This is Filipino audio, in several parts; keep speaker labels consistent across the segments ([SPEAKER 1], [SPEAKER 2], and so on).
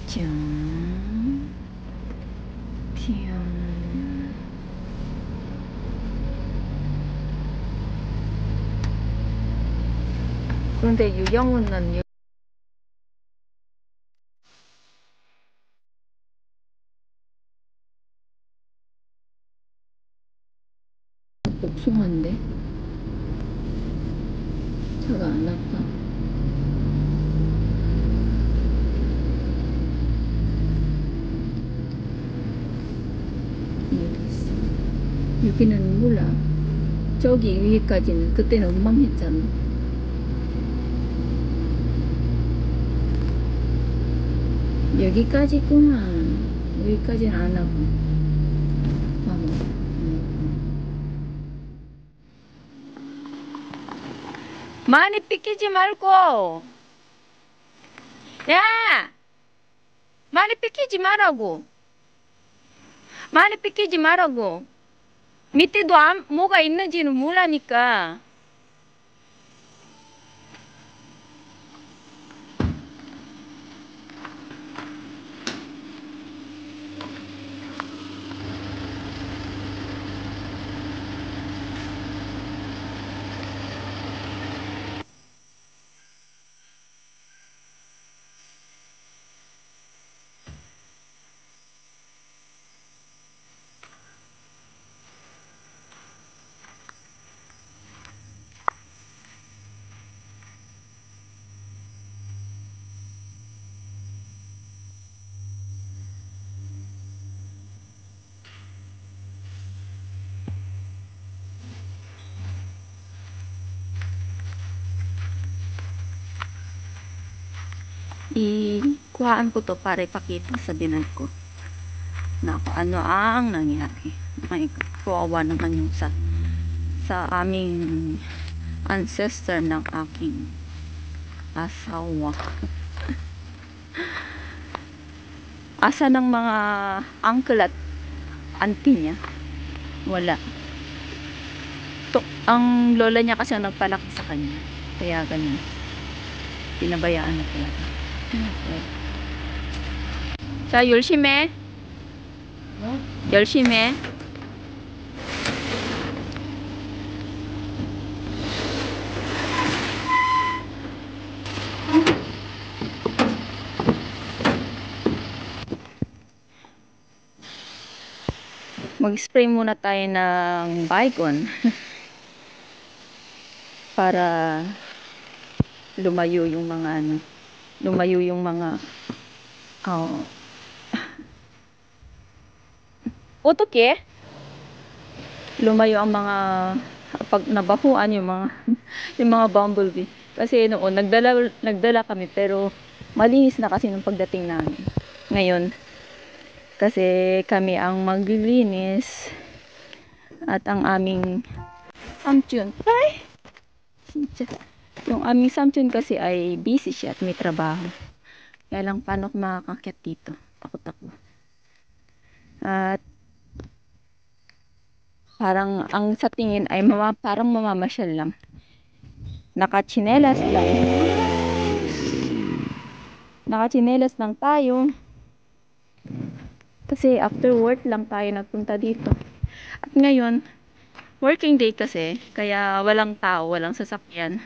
[SPEAKER 1] Tiyang. Tiyang. 그런데 유영훈은 복숭아인데 차가 안 왔다. 여기 있어. 여기는 몰라. 저기 위에까지는 그때는 엉망했잖아. 여기까지구만. 여기까지는 안 하고. 많이 삐끼지 말고. 야! 많이 삐끼지 말라고. 많이 삐끼지 말라고. 밑에도 뭐가 있는지는 모르니까. Kuhaan ko to para ipakita sa binan ko na ano ang nangyari. Ay, kawawa naman yung sa aming ancestor ng aking asawa. Asa ng mga uncle at auntie niya? Wala. Ang lola niya kasi ang nagpalaki sa kanya. Kaya ganun. Pinabayaan na talaga. Okay. 자, 열심히 해. 열심히 해. Mag-spray muna tayo ng Baygon para lumayo yung mga lumayo yung mga 어떻게? lumayo ang mga pag nabahuan yung mga yung mga bumblebee. Kasi noon nagdala kami pero malinis na kasi nung pagdating namin. Ngayon kasi kami ang maglilinis at ang aming samchun. Ay! Yung aming samchun kasi ay busy siya at may trabaho. Kaya lang paano makakakyat dito? Takot ako. At parang ang sa tingin ay parang mamamasyal lang. Nakachinelas lang. Nakachinelas lang tayo. Kasi after work lang tayo nagpunta dito. At ngayon, working day kasi, kaya walang tao, walang sasakyan.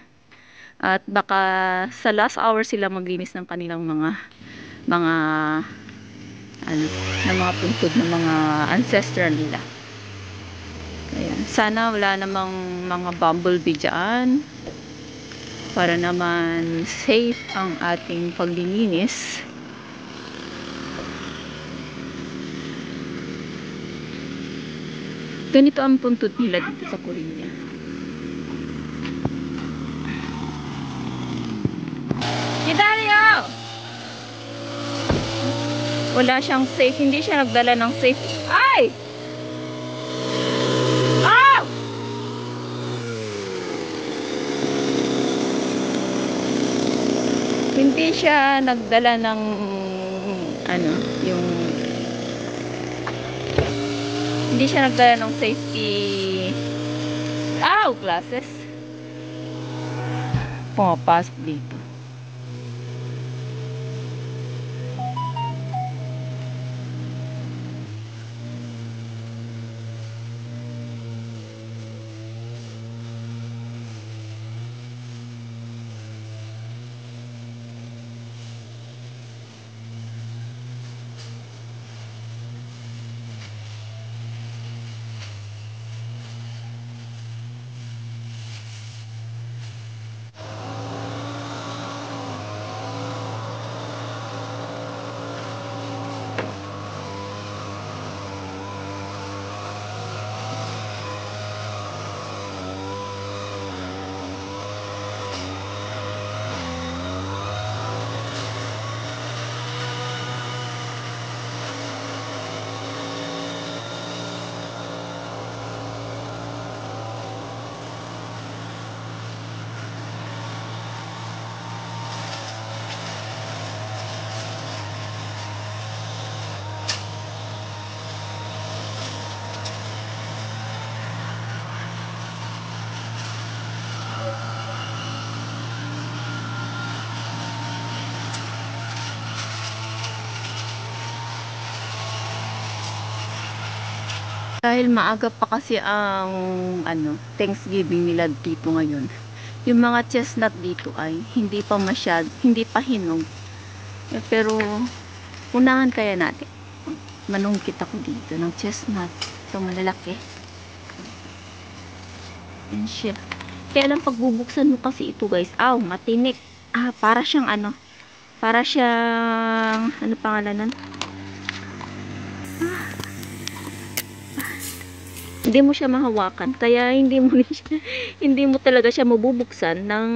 [SPEAKER 1] At baka sa last hour sila maglinis ng kanilang mga ng mga puntod ng mga ancestor nila. Kaya sana wala namang mga bumblebee dyan para naman safe ang ating paglilinis. Ganito ang puntod nila dito sa Korea. Kidario! Wala siyang safe, hindi siya nagdala ng safe. Ay! Ah! Hindi siya nagdala ng hindi siya nagdala ng safety glasses. Pumapasok dito. Dahil maaga pa kasi ang Thanksgiving nila dito ngayon. Yung mga chestnut dito ay hindi pa hinog. Pero unahan kaya natin. Manungkit ako dito ng chestnut. Ito malalaki. Yan siya. Kaya lang pagbubuksan mo kasi ito guys, matinik. Para siyang ano pangalan nun? Hindi mo siya mahawakan, kaya hindi mo talaga siya mabubuksan ng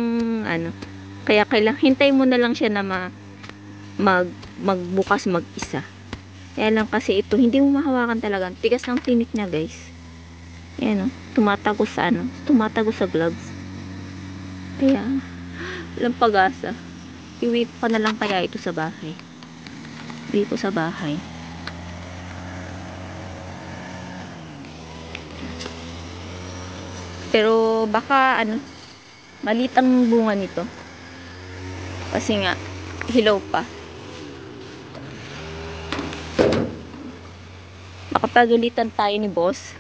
[SPEAKER 1] kaya kailangan hintay mo na lang siya na magbukas mag-isa. Kaya lang kasi ito hindi mo mahawakan talaga, tigas ng tinik niya guys. Ayan tumatagos sa gloves. Kaya walang pag-asa. Iwi pa na lang kaya ito sa bahay. Iwi ko sa bahay. Pero baka maliit ang bunga nito. Kasi nga hilaw pa. Makapagalitan tayo ni boss.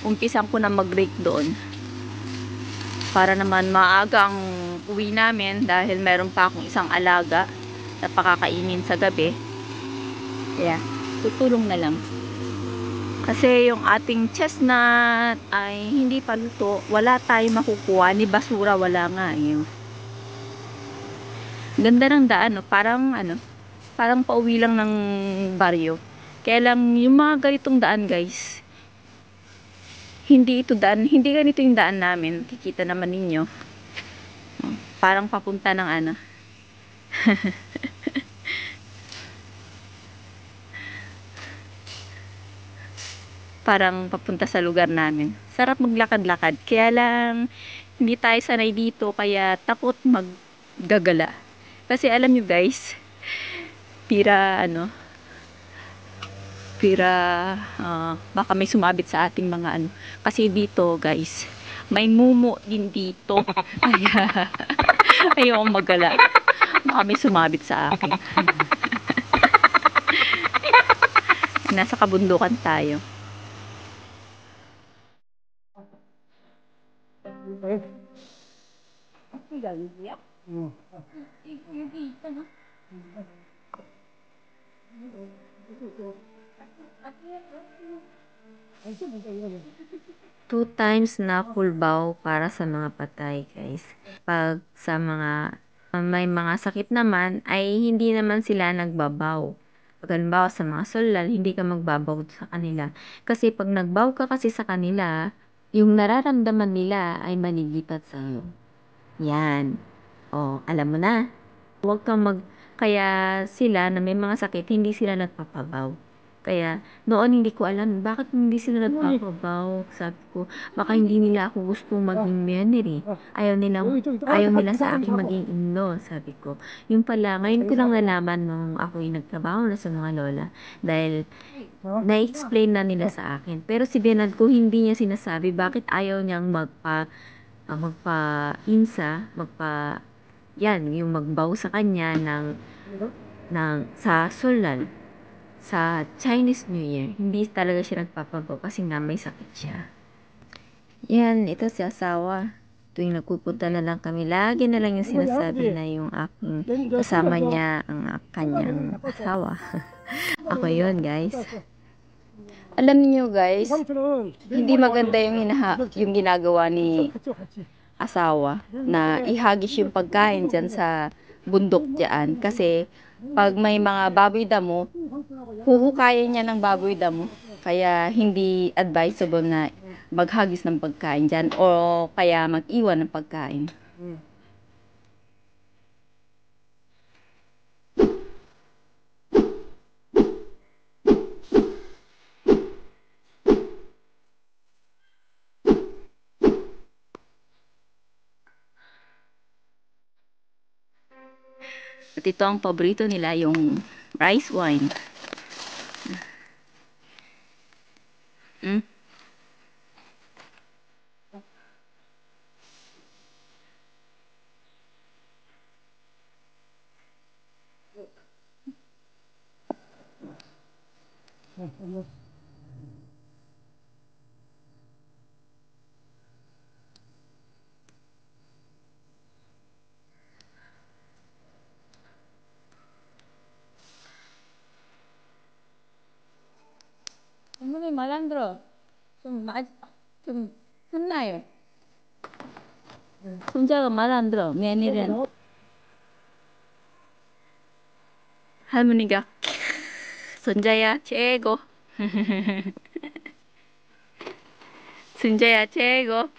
[SPEAKER 1] Umpisan ko na mag-break doon. Para naman maaga ang uwi namin dahil meron pa akong isang alaga na pakakainin sa gabi. Kaya tutulong na lang. Kasi yung ating chestnut ay hindi pa luto. Wala tayong makukuha ni basura. Wala nga Ganda ng daan, parang pauwi lang ng baryo. Kaya lang, yung mga ganitong daan guys, hindi ganito yung daan namin. Kikita naman ninyo. Parang papunta ng parang papunta sa lugar namin. Sarap maglakad-lakad. Kaya lang, hindi tayo sanay dito, kaya takot maggagala. Kasi alam nyo guys, baka may sumabit sa ating mga Kasi dito guys, may mumo din dito. Kaya, ayokong maggala. Baka may sumabit sa akin. Nasa kabundukan tayo. Two times na pulbaw para sa mga patay guys. Pag sa mga may mga sakit naman ay hindi naman sila nagbabaw. Pag halimbawa sa mga sulal, hindi ka magbabaw sa kanila. Kasi pag nagbaw ka kasi sa kanila, yung nararamdaman nila ay malilipat sa iyo. Yan. Alam mo na. Kaya sila na may mga sakit, hindi sila nagpapabaw. Kaya noon hindi ko alam bakit hindi sila nagpapabaw. Sabi ko, baka hindi nila ako gusto maging miyoneri. Ayaw nila sa akin maging inlo. Sabi ko, yung pala, ngayon ko lang nalaman nung ako'y nagtrabaho na sa mga lola. Dahil na-explain na nila sa akin. Pero si Benad ko, hindi niya sinasabi bakit ayaw niyang yung magbaw sa kanya sa Solal, sa Chinese New Year. Hindi talaga siya nagpapabaw kasi nga may sakit siya. Yan, ito si asawa. Tuwing nagpupunta na lang kami, lagi na lang yung sinasabi na yung aking kasama niya ang kanyang asawa. Ako yun guys. Alam niyo guys, hindi maganda yung ginagawa ni asawa na ihagis yung pagkain dyan sa bundok dyan. Kasi pag may mga baboy damo, huhukayin niya ng baboy damo. Kaya hindi advisable na maghagis ng pagkain dyan o kaya mag-iwan ng pagkain. At ito ang paborito nila, yung rice wine. 말 안 들어. 좀 혼나요. 손자가 말 안 들어. 며느리는. 할머니가 손자야 최고. 손자야 최고.